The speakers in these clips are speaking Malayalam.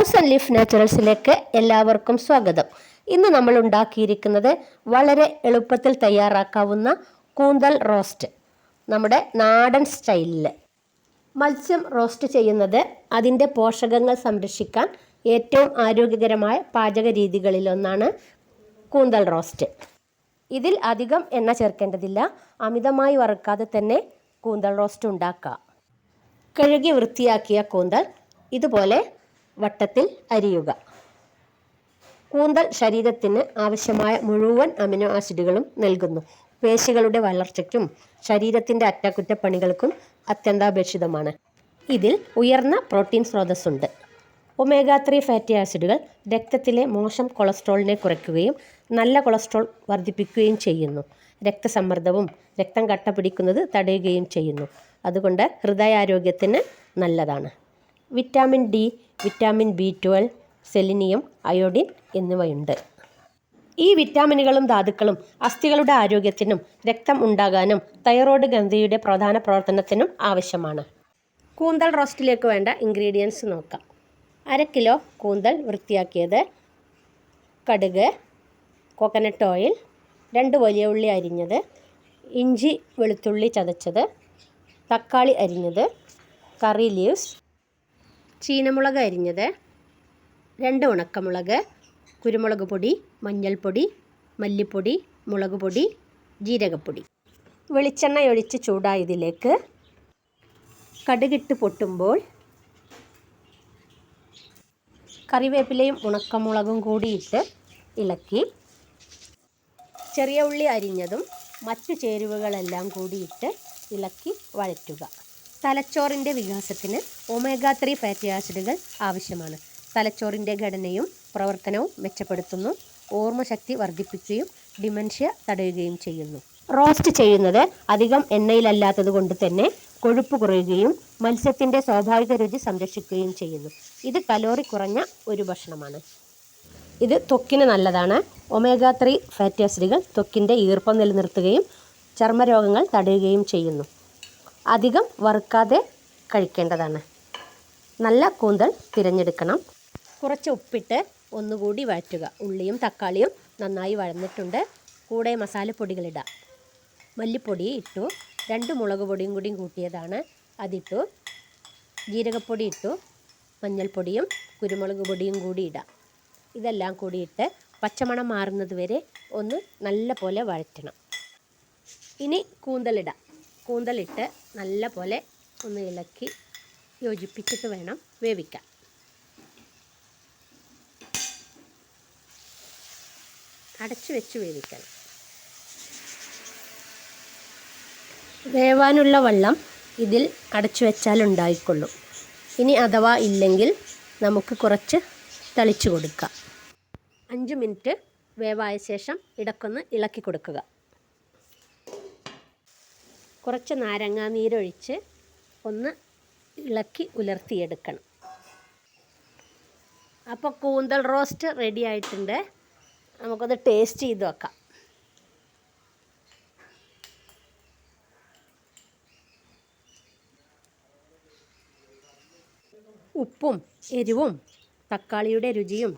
ഹൗസ് ആൻഡ് ലീഫ് നാച്ചുറൽസിലേക്ക് എല്ലാവർക്കും സ്വാഗതം. ഇന്ന് നമ്മൾ ഉണ്ടാക്കിയിരിക്കുന്നത് വളരെ എളുപ്പത്തിൽ തയ്യാറാക്കാവുന്ന കൂന്തൽ റോസ്റ്റ്, നമ്മുടെ നാടൻ സ്റ്റൈലിൽ. മത്സ്യം റോസ്റ്റ് ചെയ്യുന്നത് അതിൻ്റെ പോഷകങ്ങൾ സംരക്ഷിക്കാൻ ഏറ്റവും ആരോഗ്യകരമായ പാചക രീതികളിലൊന്നാണ് കൂന്തൽ റോസ്റ്റ്. ഇതിൽ അധികം എണ്ണ ചേർക്കേണ്ടതില്ല. അമിതമായി വറുക്കാതെ തന്നെ കൂന്തൽ റോസ്റ്റ് ഉണ്ടാക്കാം. കഴുകി വൃത്തിയാക്കിയ കൂന്തൽ ഇതുപോലെ വട്ടത്തിൽ അരിയുക. കൂന്തൽ ശരീരത്തിന് ആവശ്യമായ മുഴുവൻ അമിനോ ആസിഡുകളും നൽകുന്നു. പേശികളുടെ വളർച്ചയ്ക്കും ശരീരത്തിൻ്റെ അറ്റകുറ്റപ്പണികൾക്കും അത്യന്താപേക്ഷിതമാണ്. ഇതിൽ ഉയർന്ന പ്രോട്ടീൻ സ്രോതസ്സുണ്ട്. ഒമേഗ 3 ഫാറ്റി ആസിഡുകൾ രക്തത്തിലെ മോശം കൊളസ്ട്രോളിനെ കുറയ്ക്കുകയും നല്ല കൊളസ്ട്രോൾ വർദ്ധിപ്പിക്കുകയും ചെയ്യുന്നു. രക്തസമ്മർദ്ദവും രക്തം കട്ട പിടിക്കുന്നത് തടയുകയും ചെയ്യുന്നു. അതുകൊണ്ട് ഹൃദയാരോഗ്യത്തിന് നല്ലതാണ്. Vitamin D, vitamin B12, selenium, iodine എന്നിവയുണ്ട്. ഈ വിറ്റാമിനുകളും ധാതുക്കളും അസ്ഥികളുടെ ആരോഗ്യത്തിനും രക്തം ഉണ്ടാകാനും തൈറോയ്ഡ് ഗ്രന്ഥിയുടെ പ്രധാന പ്രവർത്തനത്തിനും ആവശ്യമാണ്. കൂന്തൽ റോസ്റ്റിലേക്ക് വേണ്ട ഇൻഗ്രീഡിയൻസ് നോക്കാം. 1/2 കിലോ കൂന്തൽ വൃത്തിയാക്കിയത്, കടുക്, കോക്കനട്ട് ഓയിൽ, 2 വലിയ ഉള്ളി അരിഞ്ഞത്, ഇഞ്ചി വെളുത്തുള്ളി ചതച്ചത്, തക്കാളി അരിഞ്ഞത്, കറി ലീവ്സ്, ചീനമുളക് അരിഞ്ഞത്, 2 ഉണക്കമുളക്, കുരുമുളക് പൊടി, മഞ്ഞൾപ്പൊടി, മല്ലിപ്പൊടി, മുളക് പൊടി, ജീരകപ്പൊടി. വെളിച്ചെണ്ണ ഒഴിച്ച് ചൂടായതിലേക്ക് കടുകിട്ട് പൊട്ടുമ്പോൾ കറിവേപ്പിലയും ഉണക്കമുളകും കൂടിയിട്ട് ഇളക്കി ചെറിയ ഉള്ളി അരിഞ്ഞതും മറ്റു ചേരുവകളെല്ലാം കൂടിയിട്ട് ഇളക്കി വഴറ്റുക. തലച്ചോറിൻ്റെ വികാസത്തിന് ഒമേഗ 3 ഫാറ്റി ആസിഡുകൾ ആവശ്യമാണ്. തലച്ചോറിൻ്റെ ഘടനയും പ്രവർത്തനവും മെച്ചപ്പെടുത്തുന്നു. ഓർമ്മശക്തി വർദ്ധിപ്പിക്കുകയും ഡിമെൻഷ്യ തടയുകയും ചെയ്യുന്നു. റോസ്റ്റ് ചെയ്യുന്നത് അധികം എണ്ണയിലല്ലാത്തത് കൊണ്ട് തന്നെ കൊഴുപ്പ് കുറയുകയും മത്സ്യത്തിൻ്റെ സ്വാഭാവിക രുചി സംരക്ഷിക്കുകയും ചെയ്യുന്നു. ഇത് കലോറി കുറഞ്ഞ ഒരു ഭക്ഷണമാണ്. ഇത് ത്വക്കിന് നല്ലതാണ്. ഒമേഗ 3 ഫാറ്റി ആസിഡുകൾ ത്വക്കിൻ്റെ ഈർപ്പം നിലനിർത്തുകയും ചർമ്മരോഗങ്ങൾ തടയുകയും ചെയ്യുന്നു. അധികം വറുക്കാതെ കഴിക്കേണ്ടതാണ്. നല്ല കൂന്തൽ തിരഞ്ഞെടുക്കണം. കുറച്ച് ഉപ്പിട്ട് ഒന്നുകൂടി വഴറ്റുക. ഉള്ളിയും തക്കാളിയും നന്നായി വഴന്നിട്ടുണ്ട്. കൂടെ മസാലപ്പൊടികളിടാം. മല്ലിപ്പൊടി ഇട്ടു, 2 മുളക് പൊടിയും കൂടിയും കൂട്ടിയതാണ്, അതിട്ടു. ജീരകപ്പൊടി ഇട്ടു, മഞ്ഞൾപ്പൊടിയും കുരുമുളക് പൊടിയും കൂടി ഇടാം. ഇതെല്ലാം കൂടിയിട്ട് പച്ചമണം മാറുന്നത് വരെ ഒന്ന് നല്ല പോലെ വഴറ്റണം. ഇനി കൂന്തലിടാം. കൂന്തലിട്ട് നല്ല പോലെ ഒന്ന് ഇളക്കി യോജിപ്പിച്ചിട്ട് വേണം വേവിക്കാൻ. അടച്ചു വെച്ച് വേവിക്കണം. വേവാനുള്ള വെള്ളം ഇതിൽ അടച്ചു വെച്ചാൽ ഉണ്ടായിക്കൊള്ളും. ഇനി അഥവാ ഇല്ലെങ്കിൽ നമുക്ക് കുറച്ച് തളിച്ചു കൊടുക്കാം. 5 മിനിറ്റ് വേവായ ശേഷം ഇടക്കൊന്ന് ഇളക്കി കൊടുക്കുക. കുറച്ച് നാരങ്ങാ നീരൊഴിച്ച് ഒന്ന് ഇളക്കി ഉലർത്തിയെടുക്കണം. അപ്പോൾ കൂന്തൽ റോസ്റ്റ് റെഡി ആയിട്ടുണ്ട്. നമുക്കൊന്ന് ടേസ്റ്റ് ചെയ്ത് നോക്കാം. ഉപ്പും എരിവും തക്കാളിയുടെ രുചിയും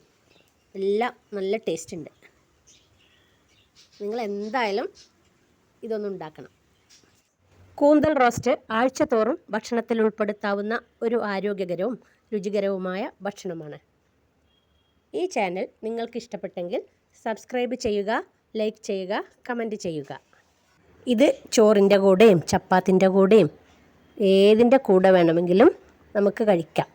എല്ലാം നല്ല ടേസ്റ്റ് ഉണ്ട്. നിങ്ങൾ എന്തായാലും ഇതൊന്നും ഉണ്ടാക്കണം. കൂന്തൽ റോസ്റ്റ് ആഴ്ചതോറും ഭക്ഷണത്തിൽ ഉൾപ്പെടുത്താവുന്ന ഒരു ആരോഗ്യകരവും രുചികരവുമായ ഭക്ഷണമാണ്. ഈ ചാനൽ നിങ്ങൾക്ക് ഇഷ്ടപ്പെട്ടെങ്കിൽ സബ്സ്ക്രൈബ് ചെയ്യുക, ലൈക്ക് ചെയ്യുക, കമൻറ്റ് ചെയ്യുക. ഇത് ചോറിൻ്റെ കൂടെയും ചപ്പാത്തിൻ്റെ കൂടെയും ഏതിൻ്റെ കൂടെ വേണമെങ്കിലും നമുക്ക് കഴിക്കാം.